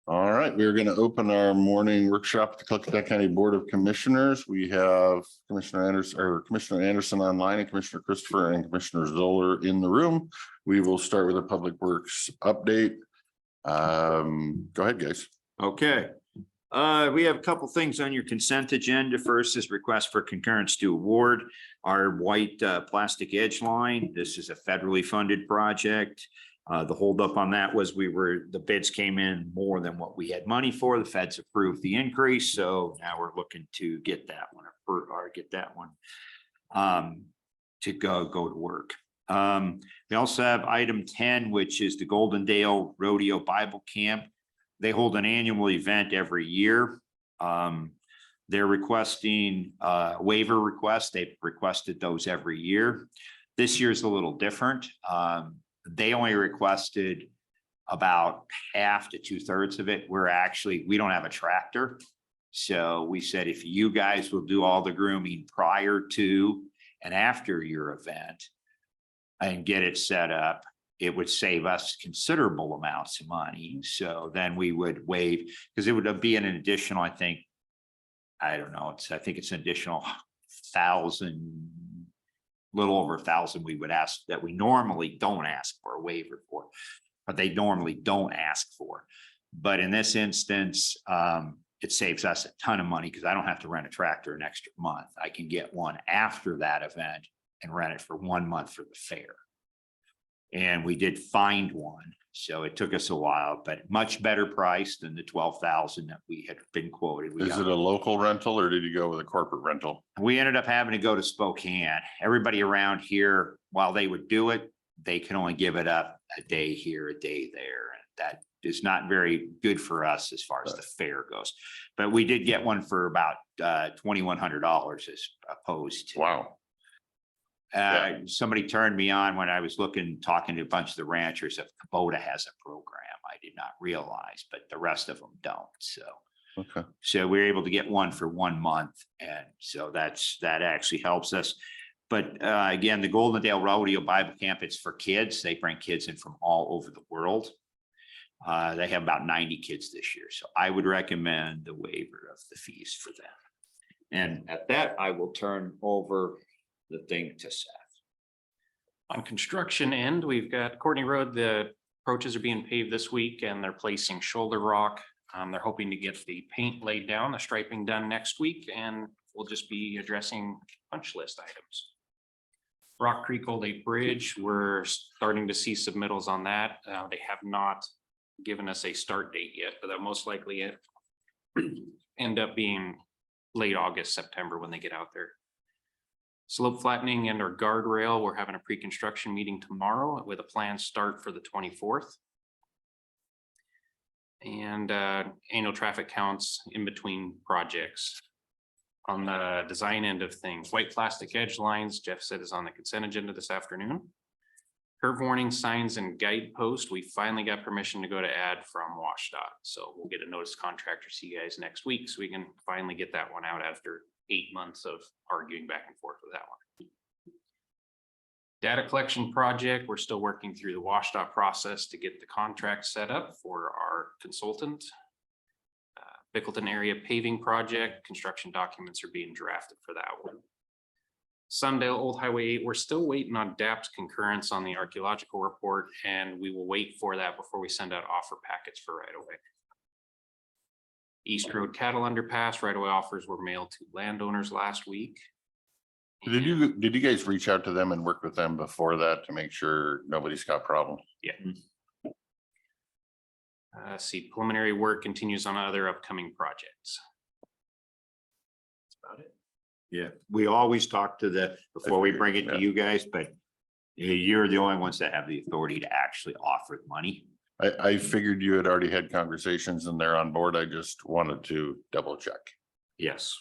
All right, we're going to open our morning workshop at the Klickitat County Board of Commissioners. We have Commissioner Anderson online and Commissioner Christopher and Commissioner Zoller in the room. We will start with a Public Works update. Go ahead, guys. Okay. We have a couple things on your consent agenda. First is request for concurrence to award our white plastic edge line. This is a federally funded project. The holdup on that was the bids came in more than what we had money for. The feds approved the increase. So now we're looking to get that one to go to work. We also have item 10, which is the Goldendale Rodeo Bible Camp. They hold an annual event every year. They're requesting waiver requests. They've requested those every year. This year's a little different. They only requested about half to 2/3 of it. We don't have a tractor. So we said, if you guys will do all the grooming prior to and after your event and get it set up, it would save us considerable amounts of money. So then we would waive, because it would be an additional, I think it's an additional 1,000, little over 1,000 we would ask that we normally don't ask for a waiver for, but they normally don't ask for. But in this instance, it saves us a ton of money because I don't have to rent a tractor an extra month. I can get one after that event and rent it for 1 month for the fair. And we did find one. So it took us a while, but much better price than the 12,000 that we had been quoted. Is it a local rental or did you go with a corporate rental? We ended up having to go to Spokane. Everybody around here, while they would do it, they can only give it up a day here, a day there. And that is not very good for us as far as the fair goes. But we did get one for about $2,100 as opposed to. Wow. Somebody turned me on when I was talking to a bunch of the ranchers. If Kubota has a program, I did not realize, but the rest of them don't. So, okay. So we're able to get one for 1 month, and so that actually helps us. But again, the Goldendale Rodeo Bible Camp, it's for kids. They bring kids in from all over the world. They have about 90 kids this year, so I would recommend the waiver of the fees for them. And at that, I will turn over the thing to Seth. On construction end, we've got Courtney Road. The approaches are being paved this week and they're placing shoulder rock. They're hoping to get the paint laid down, the striping done next week, and we'll just be addressing punch list items. Rock Creek Old Eight Bridge, we're starting to see submittals on that. They have not given us a start date yet, but that most likely end up being late August, September when they get out there. Slope flattening and our guardrail, we're having a pre-construction meeting tomorrow with a planned start for the 24th. And annual traffic counts in between projects. On the design end of things, white plastic edge lines, Jeff said, is on the consent agenda this afternoon. Curve warning signs and guidepost, we finally got permission to go to add from WashDOT. So we'll get a notice to contractor see you guys next week so we can finally get that one out after 8 months of arguing back and forth with that one. Data collection project, we're still working through the WashDOT process to get the contract set up for our consultant. Bickleton area paving project, construction documents are being drafted for that one. Sundale Old Highway 8, we're still waiting on DAP's concurrence on the archaeological report, and we will wait for that before we send out offer packets for right away. East Road Cattle Underpass, right away offers were mailed to landowners last week. Did you guys reach out to them and work with them before that to make sure nobody's got problems? Yeah. See, preliminary work continues on other upcoming projects. That's about it. Yeah, we always talk to before we bring it to you guys, but you're the only ones that have the authority to actually offer the money. I figured you had already had conversations and they're on board. I just wanted to double check. Yes.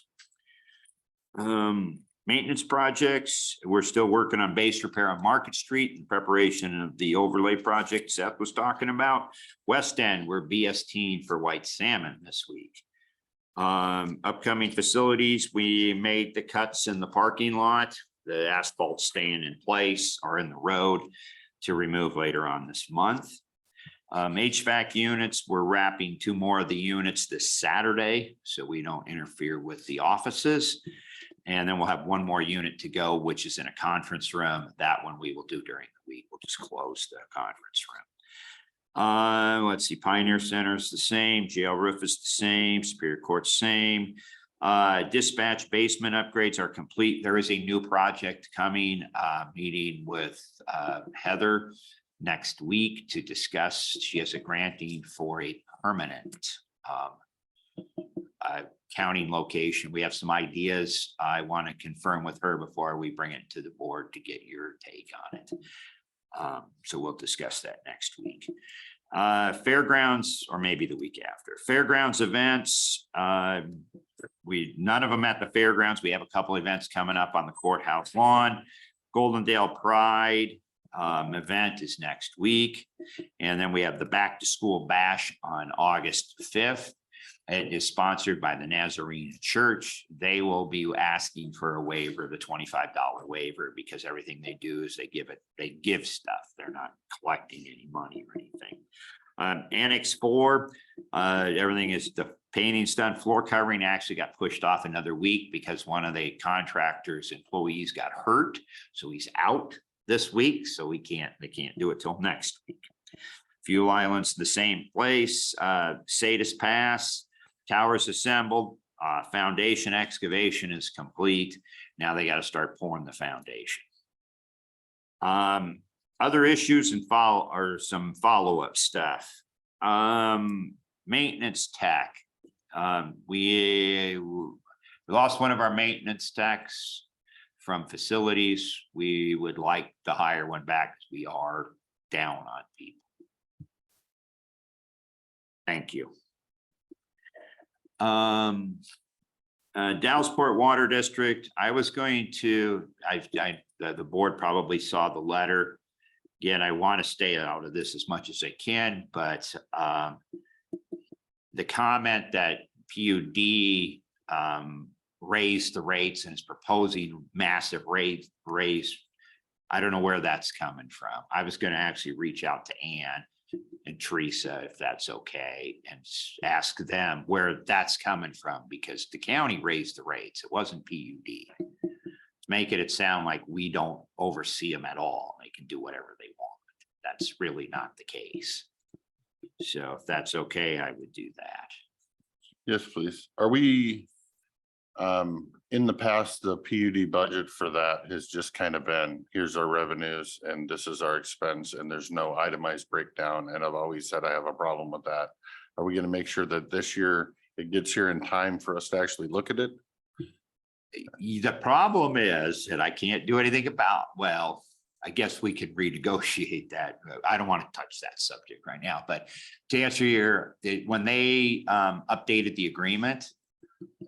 Maintenance projects, we're still working on base repair on Market Street in preparation of the overlay project Seth was talking about. West End, we're BSTing for white salmon this week. Upcoming facilities, we made the cuts in the parking lot. The asphalt staying in place or in the road. to remove later on this month. HVAC units, we're wrapping 2 more of the units this Saturday, so we don't interfere with the offices. And then we'll have 1 more unit to go, which is in a conference room. That one we will do during the week. We'll just close the conference room. Let's see, Pioneer Center is the same, jail roof is the same, Superior Court's same. Dispatch basement upgrades are complete. There is a new project coming, meeting with Heather next week to discuss. She has a granting for a permanent counting location. We have some ideas. I want to confirm with her before we bring it to the board to get your take on it. So we'll discuss that next week. Fairgrounds, or maybe the week after. Fairgrounds events, none of them at the fairgrounds. We have a couple events coming up on the courthouse lawn. Goldendale Pride event is next week. And then we have the Back to School Bash on August 5th. It is sponsored by the Nazarene Church. They will be asking for a waiver, the $25 waiver, because everything they do is they give stuff. They're not collecting any money or anything. Annex 4, everything is, the painting's done. Floor covering actually got pushed off another week because one of the contractor's employees got hurt. So he's out this week. So they can't do it till next week. Fuel Island's the same place. Sadis Pass, towers assembled, foundation excavation is complete. Now they got to start pouring the foundation. Other issues and some follow-up stuff. Maintenance tech. We lost one of our maintenance techs from facilities. We would like to hire one back because we are down on people. Thank you. Dallasport Water District. I was going to, the board probably saw the letter. Again, I want to stay out of this as much as I can, but the comment that PUD raised the rates and is proposing massive raise, I don't know where that's coming from. I was going to actually reach out to Ann and Teresa, if that's okay, and ask them where that's coming from, because the county raised the rates. It wasn't PUD. Make it sound like we don't oversee them at all. They can do whatever they want. That's really not the case. So if that's okay, I would do that. Yes, please. Are we, in the past, the PUD budget for that has just kind of been, here's our revenues and this is our expense, and there's no itemized breakdown. And I've always said I have a problem with that. Are we going to make sure that this year it gets here in time for us to actually look at it? The problem is that I can't do anything about, well, I guess we could renegotiate that. I don't want to touch that subject right now, but to answer when they updated the agreement,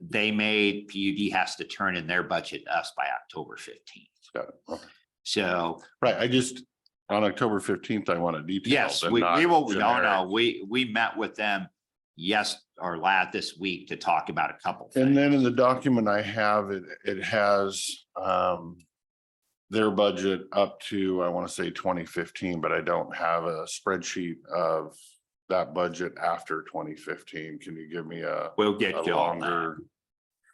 they made PUD has to turn in their budget to us by October 15th. Got it. Okay. So, right. I just, on October 15th, I want to detail. Yes, we will. No, we met with them this week to talk about a couple things. And then in the document I have, it has their budget up to, I want to say 2015, but I don't have a spreadsheet of that budget after 2015. Can you give me we'll get you longer,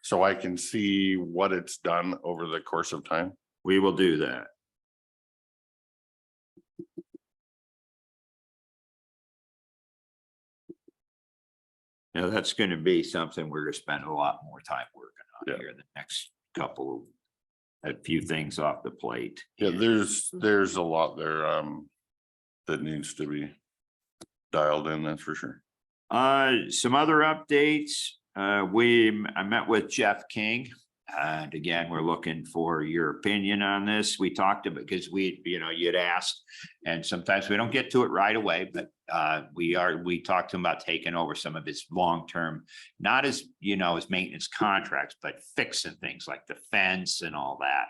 so I can see what it's done over the course of time? We will do that. Now that's going to be something we're going to spend a lot more time working on here in the next a few things off the plate. Yeah, there's a lot there that needs to be dialed in, that's for sure. Some other updates. I met with Jeff King, and again, we're looking for your opinion on this. We talked about, because you'd asked, and sometimes we don't get to it right away, but we talked to him about taking over some of his long-term, not as his maintenance contracts, but fixing things like the fence and all that.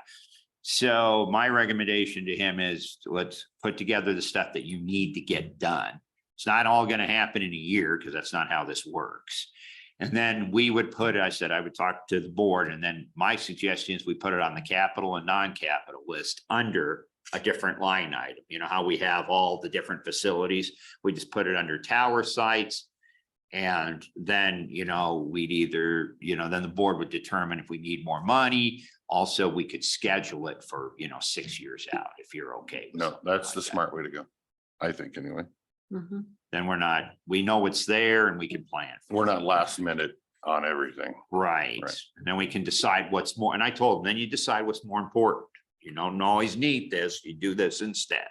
So my recommendation to him is, let's put together the stuff that you need to get done. It's not all going to happen in a year, because that's not how this works. And then we would I said I would talk to the board, and then my suggestion is we put it on the capital and non-capital list under a different line item. You know how we have all the different facilities, we just put it under tower sites. And then, you know, we'd either, you know, then the board would determine if we need more money. Also, we could schedule it for, you know, 6 years out if you're okay. with No, something that's like the that. smart way to go. I think anyway. Mhm. Then we're not, we know it's there and we can plan. for We're it. not last minute on everything. Right. Right. And then we can decide what's more, and I told them, then you decide what's more important. You don't always need this, you do this instead.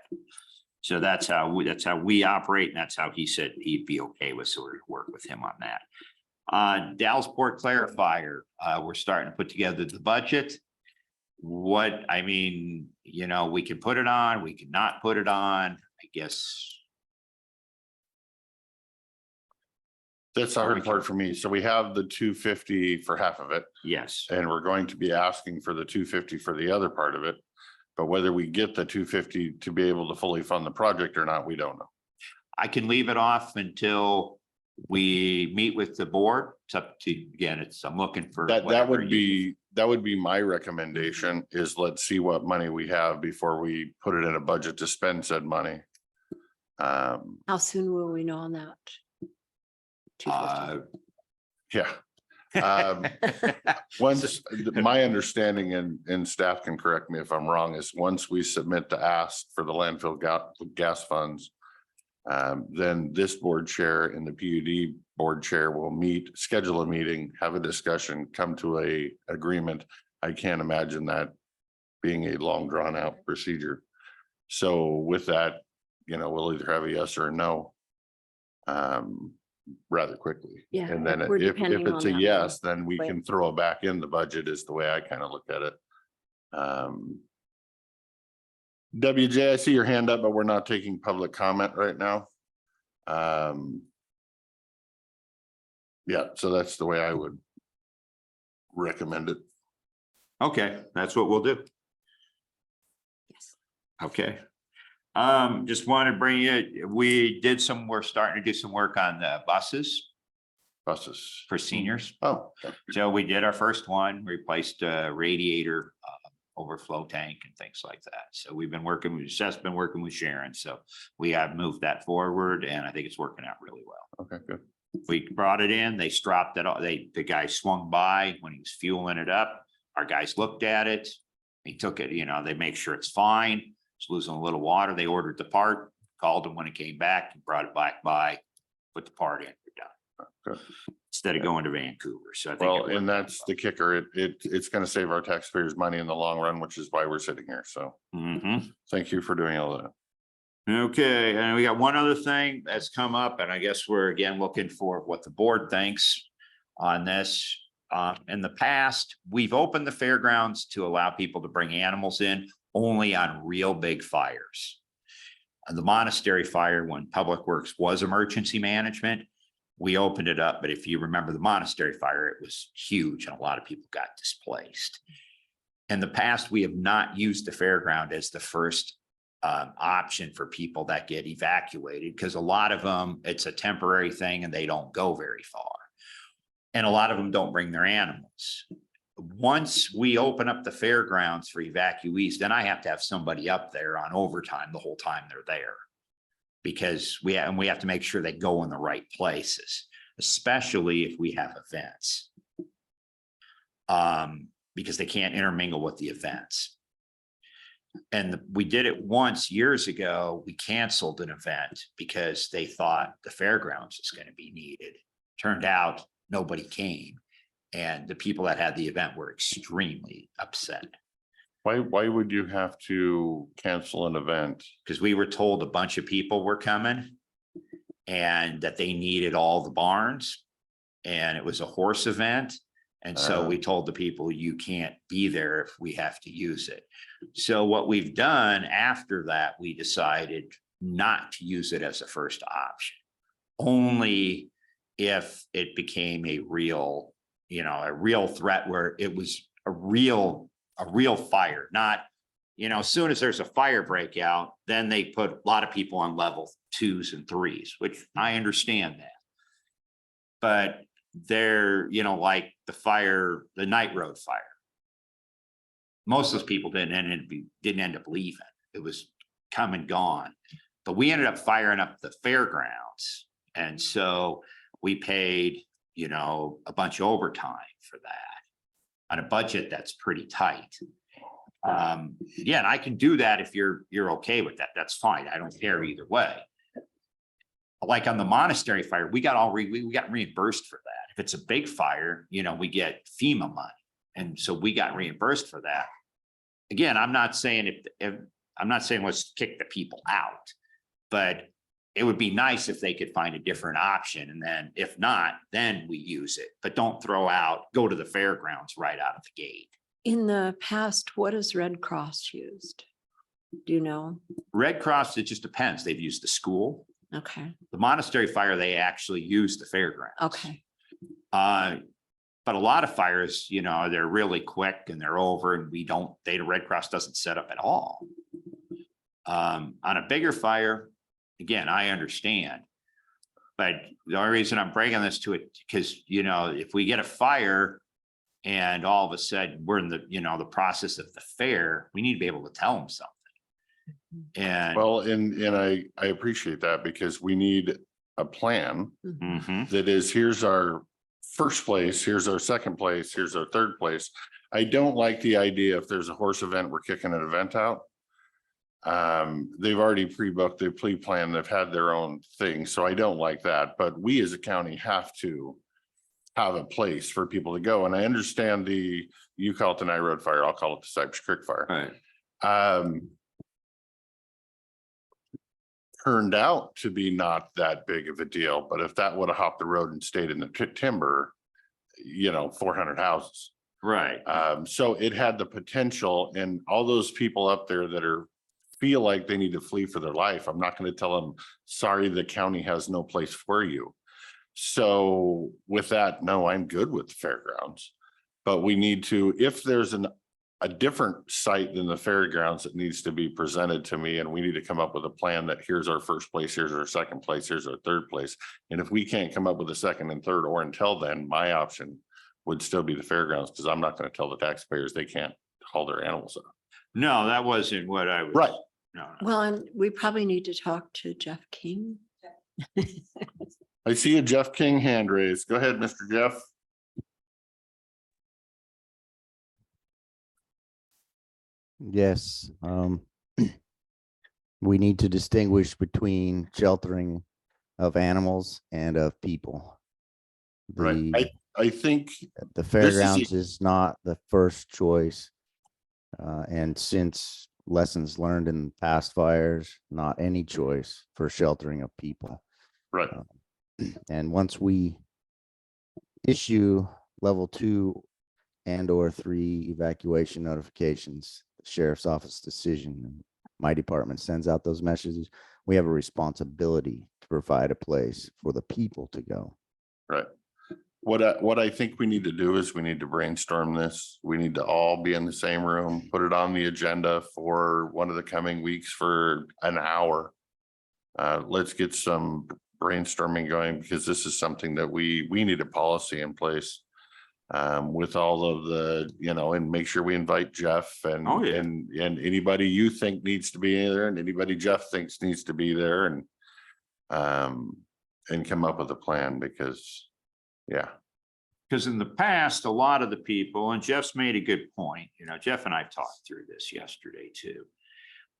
So that's how we operate, and that's how he said he'd be okay with, so we're gonna work with him on that. Dallasport clarifier, we're starting to put together the budget. What, I mean, you know, we can put it on, we can not put it on, I guess. That's the hard part for me. So we have the 250 for half of it, Yes, and we're going to be asking for the 250 for the other part of it. But whether we get the 250 to be able to fully fund the project or not, we don't know. I can leave it off until we meet with the board. It's up to, again, I'm looking for. That whatever would be my recommendation, is let's see what money we have before we put it in a budget to spend said money. How soon will we know on that? 250. Yeah. Once, my understanding, and staff can correct me if I'm wrong, is once we submit the ask for the landfill gas funds, then this board chair and the PUD board chair will meet, schedule a meeting, have a discussion, come to a agreement. I can't imagine that being a long drawn out procedure. So with that, you know, we'll either have a yes or a no. Rather quickly. Yeah, And then we're if depending it's on a that yes, then we way. can throw it back in the budget, is the way I kind of look at it. WJ, I see your hand up, but we're not taking public comment right now. Yeah, so that's the way I would recommend it. Okay, that's what we'll do. Yes. Okay. Just want to bring you, we're starting to do some work on the buses Buses. for seniors. Oh, okay. So we did our first one, replaced a radiator, overflow tank and things like that. So we've been working with, Seth's been working with Sharon. So we have moved that forward, and I think it's working out really well. Okay, good. We brought it in, they stropped it, the guy swung by when he was fueling it up. Our guys looked at it. He took it, you know, they make sure it's fine. It's losing a little water. They ordered the part, called him when it came back, and brought it back by, put the part in, we're done. Good. Instead of going to Vancouver. So I think. Well, it worked and that's out the kicker. It's going to save our taxpayers money in the long run, which is why we're sitting here. So well. Mhm. thank you for doing all that. Okay, and we got one other thing that's come up, and I guess we're again looking for what the board thinks on this. In the past, we've opened the fairgrounds to allow people to bring animals in only on real big fires. The monastery fire, when Public Works was emergency management, we opened it up, but if you remember the monastery fire, it was huge and a lot of people got displaced. In the past, we have not used the fairground as the first option for people that get evacuated, because a lot of them, it's a temporary thing and they don't go very far. And a lot of them don't bring their animals. Once we open up the fairgrounds for evacuees, then I have to have somebody up there on overtime the whole time they're there. Because we have to make sure they go in the right places, especially if we have events. Because they can't intermingle with the events. And we did it once years ago. We canceled an event because they thought the fairgrounds was going to be needed. Turned out nobody came. And the people that had the event were extremely upset. Why would you have to cancel an event? Because we were told a bunch of people were coming and that they needed all the barns. And it was a horse event. And so we told the people, you can't be there if we have to use it. So what we've done after that, we decided not to use it as a first option. Only if it became a real, you know, a real threat where it was a real fire, not, you know, as soon as there's a fire breakout, then they put a lot of people on level 2s and 3s, which I understand that. But they're, you know, like the Night Road fire. Most of those people didn't end up leaving it was come and gone. But we ended up firing up the fairgrounds. And so we paid, you know, a bunch of overtime for that on a budget that's pretty tight. Yeah, and I can do that if you're okay with that. That's fine. I don't care either way. Like on the monastery fire, we got we got reimbursed for that. If it's a big fire, you know, we get FEMA money. And so we got reimbursed for that. Again, I'm not saying if I'm not saying let's kick the people out, but it would be nice if they could find a different option. And then if not, then we use it, but don't go to the fairgrounds right out of the gate. In the past, what has Red Cross used? Do you know? Red Cross, it just depends. They've used the school. Okay, The monastery fire, they actually use the fairgrounds. okay. But a lot of fires, you know, they're really quick and they're over and the Red Cross doesn't set up at all. On a bigger fire, again, I understand. But the only reason I'm bringing this to it, because, you know, if we get a fire and all of a sudden we're in the, you know, the process of the fair, we need to be able to tell them something. And Well, and I appreciate that because we need a plan Mhm. that is, here's our first place, here's our second place, here's our third place. I don't like the idea if there's a horse event, we're kicking an event out. They've already pre-booked, they've pre-planned, they've had their own thing. So I don't like that, but we as a county have to have a place for people to go. And I understand you call it the Night Road fire, I'll call it the Cypress Creek fire. Right. Turned out to be not that big of a deal, but if that would have hopped the road and stayed in the timber, you know, 400 houses. Right. So it had the potential, and all those people up there that feel like they need to flee for their life, I'm not going to tell them, sorry, the county has no place for you. So with that, no, I'm good with the fairgrounds, but we need to, if there's a different site than the fairgrounds that needs to be presented to me, and we need to come up with a plan that here's our first place, here's our second place, here's our third place. And if we can't come up with a second and third, or until then, my option would still be the fairgrounds, because I'm not going to tell the taxpayers they can't haul their animals out. No, that wasn't what I was. Right. No. Well, and we probably need to talk to Jeff King. I see a Jeff King hand raised. Go ahead, Mr. Jeff. Yes, we need to distinguish between sheltering of animals and of people. Right. The, I think the fairgrounds is not the first choice. And since lessons learned in past fires, not any choice for sheltering of people. right. And once we issue level 2 and/or 3 evacuation notifications, the sheriff's office decision, and my department sends out those messages, we have a responsibility to provide a place for the people to go. Right. What I think we need to do is we need to brainstorm this. We need to all be in the same room, put it on the agenda for one of the coming weeks for an hour. Let's get some brainstorming going, because this is something that we need a policy in place with all of the, you know, and make sure we invite Jeff and, Oh, yeah. and anybody you think needs to be there, and anybody Jeff thinks needs to be there, and come up with a plan, because yeah. Because in the past, a lot of the people, and Jeff's made a good point, you know, Jeff and I talked through this yesterday too.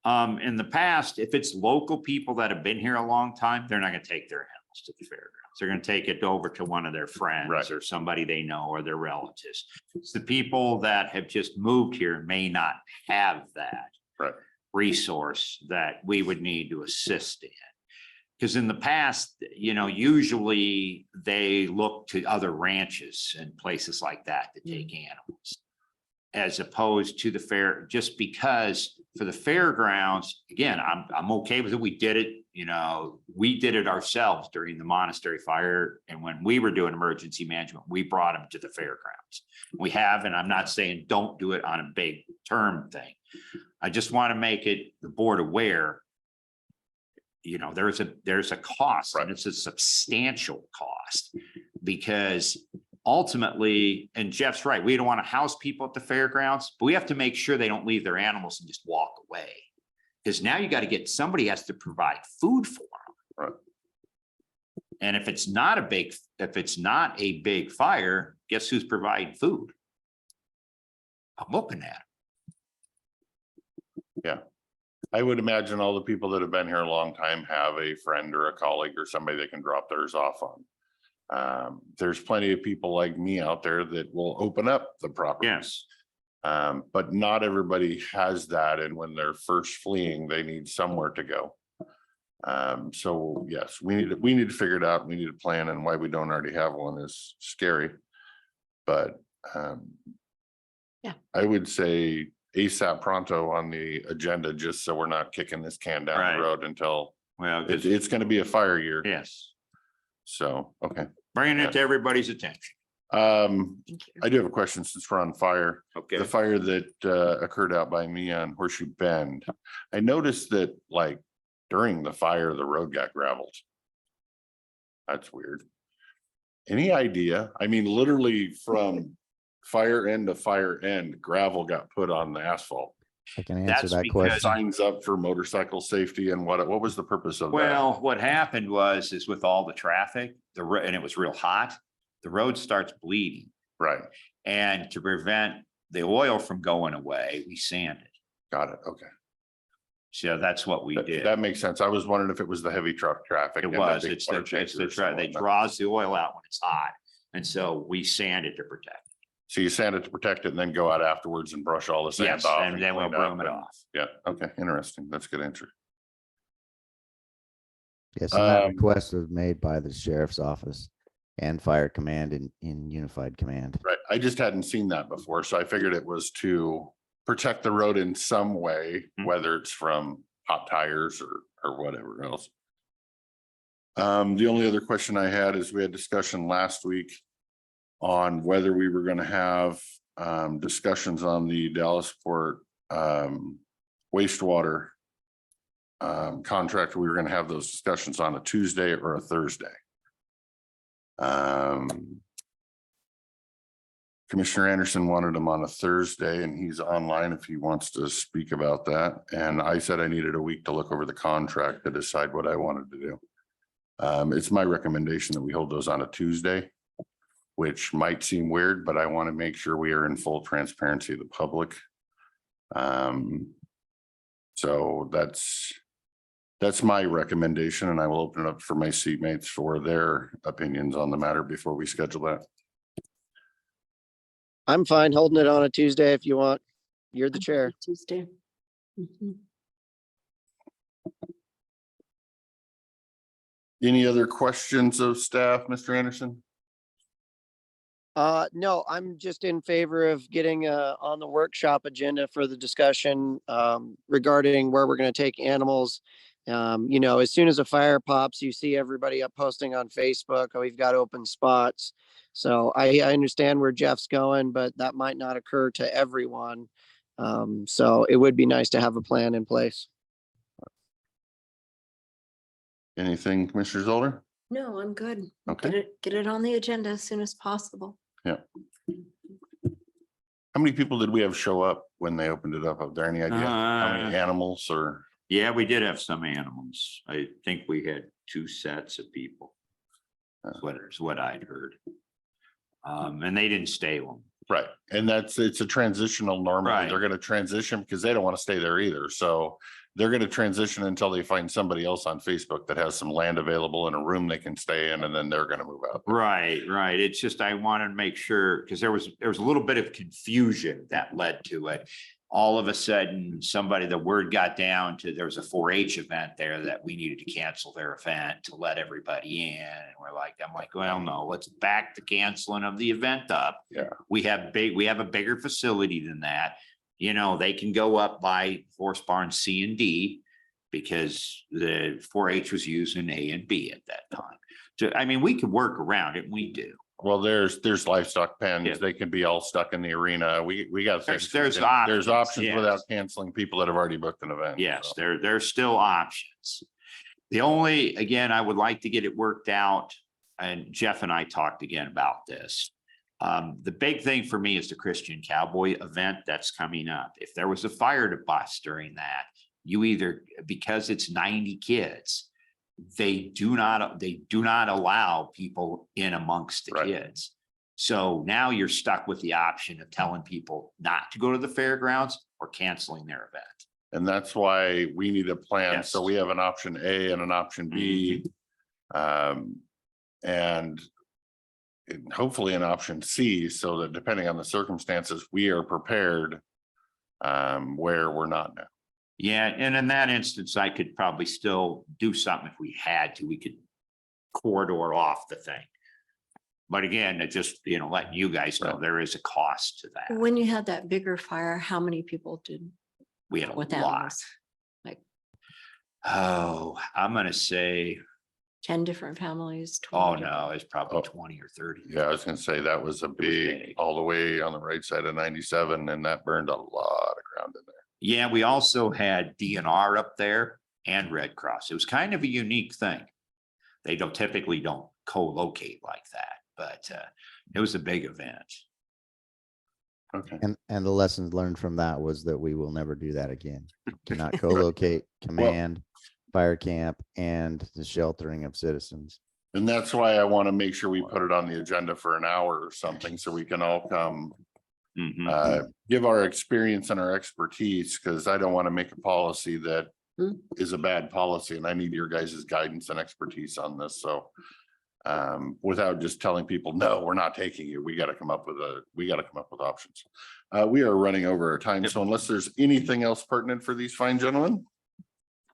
In the past, if it's local people that have been here a long time, they're not going to take their animals to the fairgrounds. They're going to take it over to one of their friends Right. or somebody they know or their relatives. It's the people that have just moved here may not have that Right. resource that we would need to assist in. Because in the past, you know, usually they look to other ranches and places like that to take animals, as opposed to the fair, just because for the fairgrounds, again, I'm okay with it. We did it, you know, we did it ourselves during the monastery fire. And when we were doing emergency management, we brought them to the fairgrounds. We have, and I'm not saying don't do it on a big term thing. I just want to make it the board aware, you know, there's a cost, Right. and it's a substantial cost, because ultimately, and Jeff's right, we don't want to house people at the fairgrounds, but we have to make sure they don't leave their animals and just walk away. Because now you got to get, somebody has to provide food for them. Right. And if it's not a big fire, guess who's providing food? I'm looking at it. I would imagine all the people that have been here a long time have a friend or a colleague or somebody they can drop theirs off on. There's plenty of people like me out there that will open up the property. Yes. But not everybody has that. And when they're first fleeing, they need somewhere to go. So yes, we need to figure it out. We need a plan, and why we don't already have one is scary. But Yeah. I would say ASAP pronto on the agenda, just so we're not kicking this can down Right. the road until Well, it's going to be a fire year. yes, So, okay. bringing it to everybody's attention. Thank you. I do have a question since we're on fire. Okay. The fire that occurred out by me on Horseshoe Bend. I noticed that like during the fire, the road got gravelled. That's weird. Any idea? I mean, literally from fire end to fire end, gravel got put on the asphalt. I can answer That's that because- question. Signs up for motorcycle safety, and what was the purpose of that? Well, what happened is with all the traffic, and it was real hot, the road starts bleeding. Right, And to prevent the oil from going away, we sanded. got it. Okay. So that's what we did. That makes sense. I was wondering if it was the heavy truck traffic. It and the was, big it's water the chasers truck, and they whatnot. draws the oil out when it's hot. And so we sanded to protect. So you sand it to protect it and then go out afterwards and brush all the sand Yes, off. and then we'll clean up broom it and- off. Yeah, okay, interesting. That's a good answer. Yes, and that Um, request was made by the sheriff's office and fire command in unified command. Right, I just hadn't seen that before, so I figured it was to protect the road in some way, Mhm. whether it's from hot tires or whatever else. The only other question I had is we had discussion last week on whether we were gonna have discussions on the Dallasport wastewater contract. We were gonna have those discussions on a Tuesday or a Thursday. Commissioner Anderson wanted him on a Thursday, and he's online if he wants to speak about that. And I said I needed a week to look over the contract to decide what I wanted to do. It's my recommendation that we hold those on a Tuesday, which might seem weird, but I want to make sure we are in full transparency of the public. So that's my recommendation, and I will open it up for my seatmates for their opinions on the matter before we schedule that. I'm fine holding it on a Tuesday if you want. You're the chair. Tuesday. Mhm. Any other questions of staff, Mr. Anderson? No, I'm just in favor of getting on the workshop agenda for the discussion regarding where we're gonna take animals. As soon as a fire pops, you see everybody up posting on Facebook, oh, we've got open spots. So I understand where Jeff's going, but that might not occur to everyone. So it would be nice to have a plan in place. Anything, Commissioner Zoller? No, I'm good. Okay. Get it on the agenda as soon as possible. How many people did we have show up when they opened it up? Are there any idea how many animals or? Yeah, we did have some animals. I think we had 2 sets of people. That's what I'd heard. And they didn't stay long. Right, and it's a transitional normally. Right. They're gonna transition because they don't want to stay there either. So they're gonna transition until they find somebody else on Facebook that has some land available and a room they can stay in, and then they're gonna move out. Right. It's just, I wanted to make sure, because there was a little bit of confusion that led to it. All of a sudden, the word got down to, there was a 4-H event there that we needed to cancel their event to let everybody in. And I'm like, well, no, let's back the canceling of the event up. Yeah. We have a bigger facility than that. They can go up by horse barn C and D because the 4-H was using A and B at that time. So, I mean, we could work around it. and We do. Well, there's livestock pens. Yeah. They can be all stuck in the arena. We got things. There's There's options, options yes. without canceling people that have already booked an event. Yes, so. there's still options. Again, I would like to get it worked out, and Jeff and I talked again about this. The big thing for me is the Christian Cowboy event that's coming up. If there was a fire to bust during that, you either, because it's 90 kids, they do not allow people in amongst the Right. kids. So now you're stuck with the option of telling people not to go to the fairgrounds or canceling their event. And that's why we need a plan. So Yes. we have an option A and an option B. And hopefully an option C, so that depending on the circumstances, we are prepared where we're not now. Yeah, and in that instance, I could probably still do something if we had to. We could corridor off the thing. But again, it just, letting you guys know Right. there is a cost to that. When you had that bigger fire, how many people did We had a with lot. animals? Like Oh, I'm gonna say, 10 different families? oh 20 no, it's probably Oh. 20 or 30. Yeah, I was gonna say that was a big, big. all the way on the right side of 97, and that burned a lot of ground in there. Yeah, we also had DNR up there and Red Cross. It was kind of a unique thing. They typically don't co-locate like that, but it was a big event. Okay, And the lessons learned from that was that we will never do that again. Do not co-locate command, fire camp, and the sheltering of citizens. and that's why I want to make sure we put it on the agenda for an hour or something, so we can all come Mhm. give our experience and our expertise, because I don't want to make a policy that is a bad policy, and I need your guys' guidance and expertise on this, so without just telling people, no, we're not taking you, we got to come up with options. We are running over our time, so unless there's anything else pertinent for these fine gentlemen.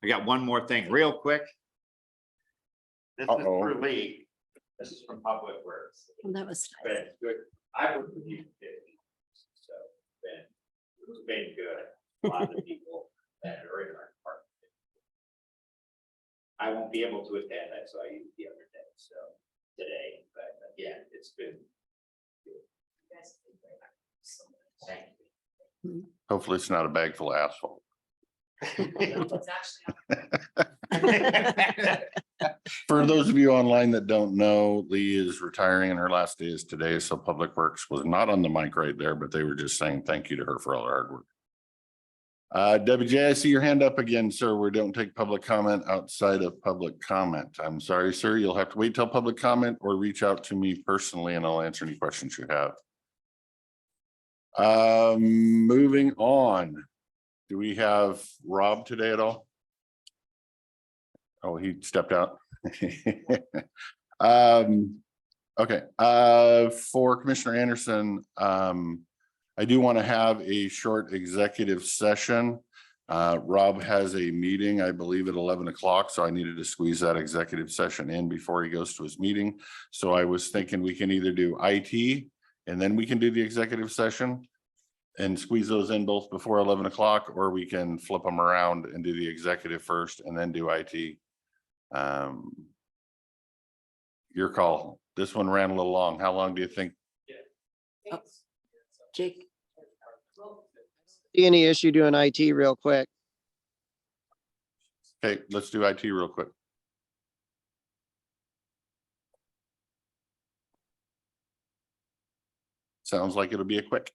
I got one more thing real quick. This is Uh-oh. for Lee. This is from Public Works. Well, that was nice. Been good. I worked with you. So it's been good. A lot of the people that are in our department. I won't be able to attend. I saw you the other day, so today, but yeah, it's been. Thank you. Hopefully it's not a bag full of asphalt. For those of you online that don't know, Lee is retiring and her last day is today, so Public Works was not on the mic right there, but they were just saying thank you to her for all her hard work. Debbie J, I see your hand up again, sir. We don't take public comment outside of public comment. I'm sorry, sir. You'll have to wait till public comment or reach out to me personally and I'll answer any questions you have. Moving on. Do we have Rob today at all? Oh, he stepped out. Okay, for Commissioner Anderson, I do want to have a short executive session. Rob has a meeting, I believe at 11 o'clock, so I needed to squeeze that executive session in before he goes to his meeting. So I was thinking we can either do IT and then we can do the executive session and squeeze those in both before 11 o'clock, or we can flip them around and do the executive first and then do IT. Your call. This one ran a little long. How long do you think? Jake, See any issue doing IT real quick? Okay, let's do IT real quick. Sounds like it'll be a quick.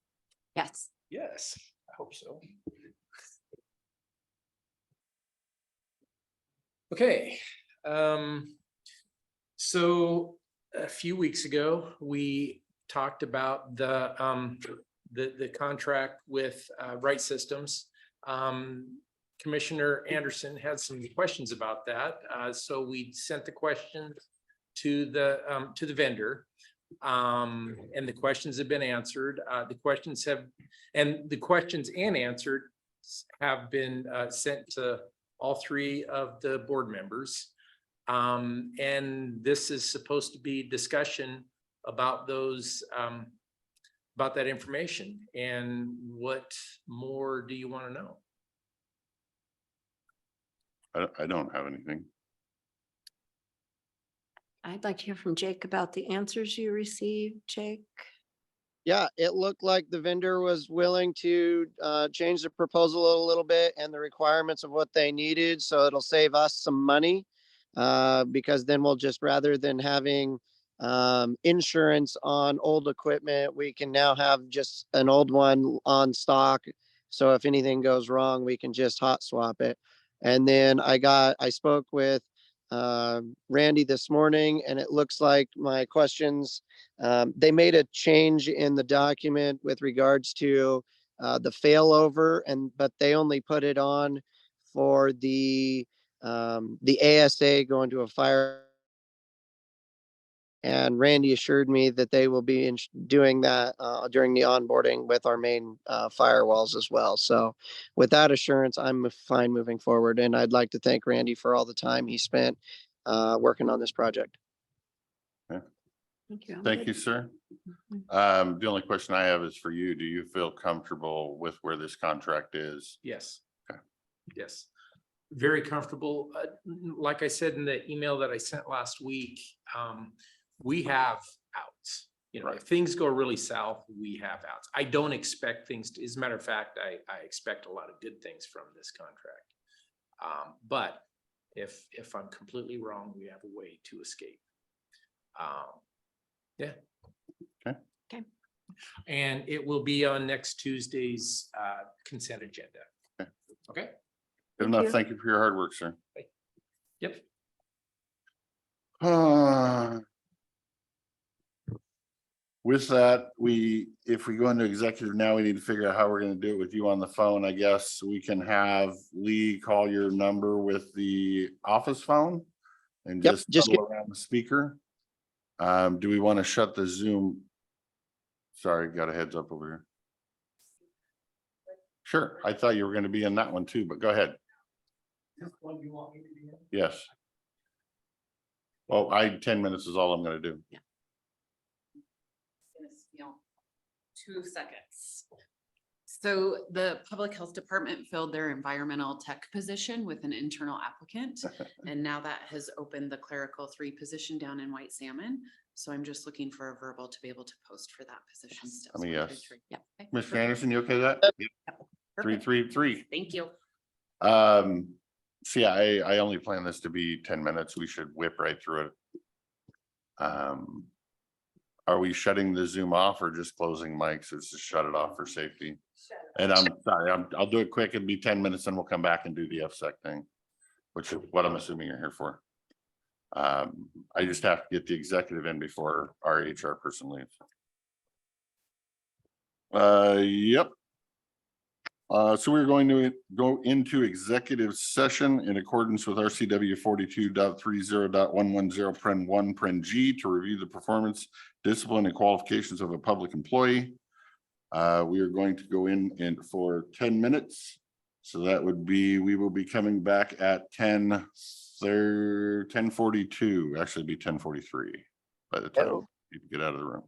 yes. Yes, I hope so. Okay, so a few weeks ago, we talked about the contract with Right Systems. Commissioner Anderson had some questions about that, so we sent the questions to the vendor. And the questions have been answered. The questions and answered have been sent to all three of the board members. And this is supposed to be discussion about those, about that information. And what more do you want to know? I don't have anything. I'd like to hear from Jake about the answers you received, Jake. Yeah, it looked like the vendor was willing to change the proposal a little bit and the requirements of what they needed, so it'll save us some money. Because then we'll just, rather than having insurance on old equipment, we can now have just an old one on stock So if anything goes wrong, we can just hot swap it. And then I spoke with Randy this morning, and it looks like my questions, they made a change in the document with regards to the failover, but they only put it on for the ASA going to a fire. And Randy assured me that they will be doing that during the onboarding with our main firewalls as well. So with that assurance, I'm fine moving forward. And I'd like to thank Randy for all the time he spent working on this project. Thank you. I'm Thank good. you, sir. Mhm. The only question I have is for you. Do you feel comfortable with where this contract is? Yes. Okay. Yes. Very comfortable. Like I said in the email that I sent last week, we have outs. You know, if things go really south, we have outs. I don't expect things to, as a matter of fact, I expect a lot of good things from this contract. But if I'm completely wrong, we have a way to escape. Yeah. Okay. Okay. And it will be on next Tuesday's consent agenda. Okay. Okay. Good Thank enough. you. Thank you for your hard work, sir. Yep. With that, if we go into executive now, we need to figure out how we're gonna do it with you on the phone. I guess we can have Lee call your number with the office phone and Yep, just just huddle around the speaker. Do we want to shut the Zoom? Sorry, got a heads up over here. Sure, I thought you were gonna be in that one too, but go ahead. Yes. Well, 10 minutes is all I'm gonna do. You know, 2 seconds. So the Public Health Department filled their environmental tech position with an internal applicant. And now that has opened the clerical 3 position down in White Salmon. So I'm just looking for a verbal to be able to post for that position still. I mean, So yes. 3. Yep. Okay, Mr. perfect. Anderson, you okay with that? Perfect. 333. Thank you. So yeah, I only plan this to be 10 minutes. We should whip right through it. Are we shutting the Zoom off or just closing mics? It's just shut it off for safety. And I'm sorry, I'll do it quick. It'll be 10 minutes and we'll come back and do the FSEC thing, which is what I'm assuming you're here for. I just have to get the executive in before our HR person leaves. Yep. So we're going to go into executive session in accordance with RCW 42.30.110 paren 1 paren G to review the performance, discipline and qualifications of a public employee. We are going to go in for 10 minutes. So that would be, we will be coming back at 10:42, actually be 10:43 by the time people get out of the room.